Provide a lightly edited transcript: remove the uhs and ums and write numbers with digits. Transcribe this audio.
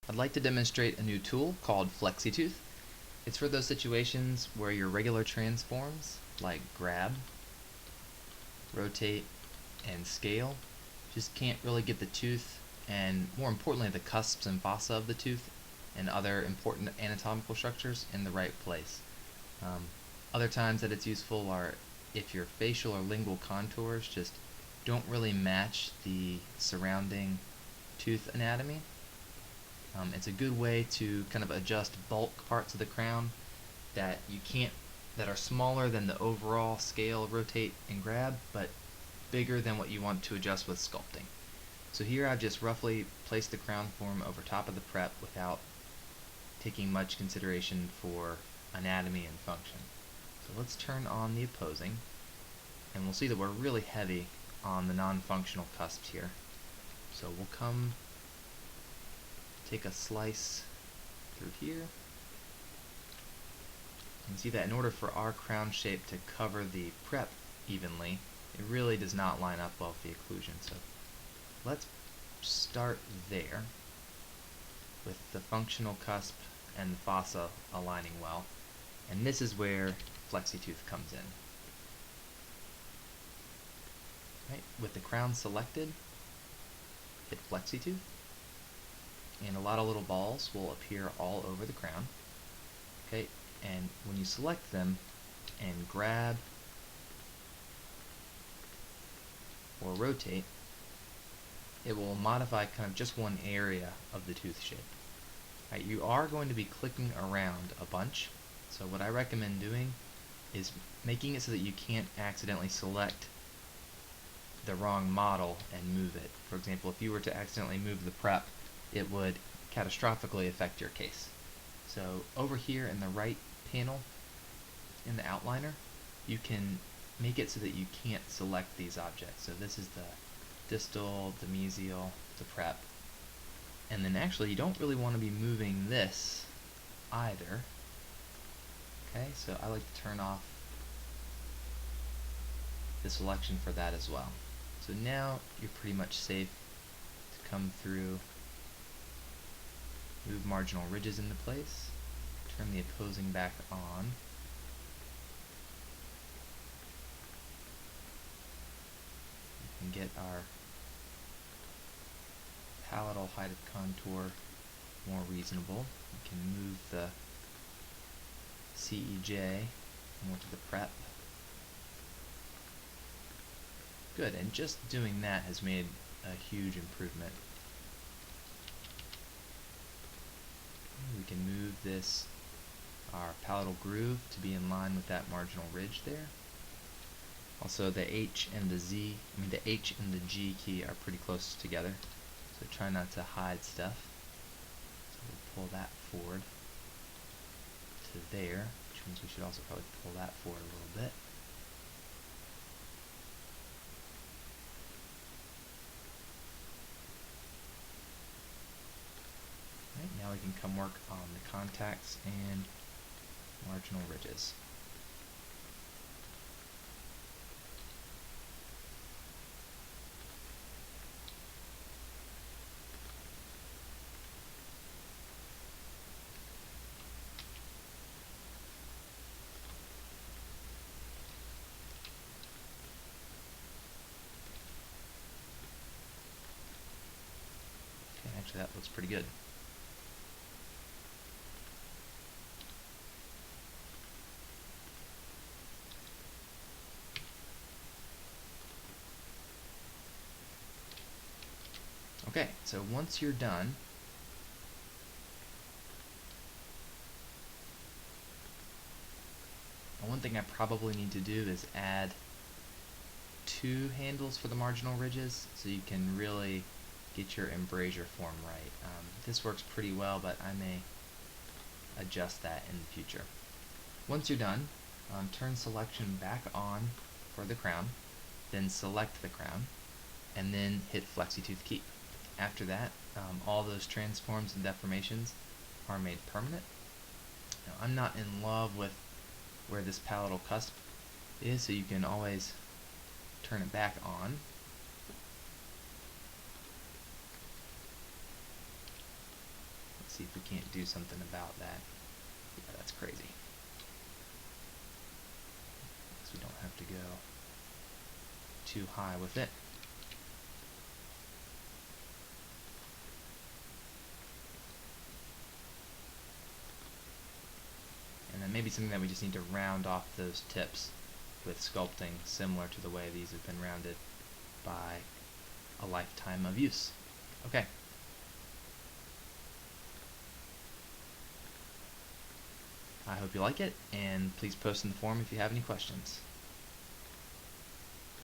I'd like to demonstrate a new tool called Flexi Tooth. It's for those situations where your regular transforms, like grab, rotate, and scale, just can't really get the tooth, and more importantly the cusps and fossa of the tooth and other important anatomical structures in the right place. Um, Other times that it's useful are if your facial or lingual contours just don't really match the surrounding tooth anatomy. It's a good way to kind of adjust bulk parts of the crown that you can't, that are smaller than the overall scale, rotate, and grab, but bigger than what you want to adjust with sculpting. So here I've just roughly placed the crown form over top of the prep without taking much consideration for anatomy and function. So let's turn on the opposing, and we'll see that we're really heavy on the non-functional cusps here. So we'll take a slice through here and see that in order for our crown shape to cover the prep evenly, it really does not line up well with the occlusion. So let's start there with the functional cusp and the fossa aligning well, and this is where Flexi Tooth comes in. Right, with the crown selected, hit Flexi Tooth, and a lot of little balls will appear all over the crown. Okay, and when you select them and grab or rotate, it will modify kind of just one area of the tooth shape. Right, you are going to be clicking around a bunch, so what I recommend doing is making it so that you can't accidentally select the wrong model and move it. For example, if you were to accidentally move the prep, it would catastrophically affect your case. So over here in the right panel in the outliner, you can make it so that you can't select these objects. So this is the distal, the mesial, the prep. And then actually you don't really want to be moving this either. Okay, so I like to turn off the selection for that as well. So now you're pretty much safe to come through, move marginal ridges into place, turn the opposing back on, we can get our palatal height of contour more reasonable. We can move the CEJ more to the prep. Good, and just doing that has made a huge improvement. We can move this, our palatal groove, to be in line with that marginal ridge there. Also the H and the G key are pretty close together, so try not to hide stuff. So we'll pull that forward to there, which means we should also probably pull that forward a little bit. Right, now we can come work on the contacts and marginal ridges. Okay, actually that looks pretty good. Okay, so once you're done, one thing I probably need to do is add 2 handles for the marginal ridges so you can really get your embrasure form right. This works pretty well, but I may adjust that in the future. Once you're done, turn selection back on for the crown, then select the crown, and then hit Flexi Tooth Keep. After that, all those transforms and deformations are made permanent. Now, I'm not in love with where this palatal cusp is, so you can always turn it back on. see if we can't do something about that. Yeah, that's crazy. So we don't have to go too high with it. And then maybe something that we just need to round off those tips with sculpting, similar to the way these have been rounded by a lifetime of use. Okay. I hope you like it, and please post in the forum if you have any questions.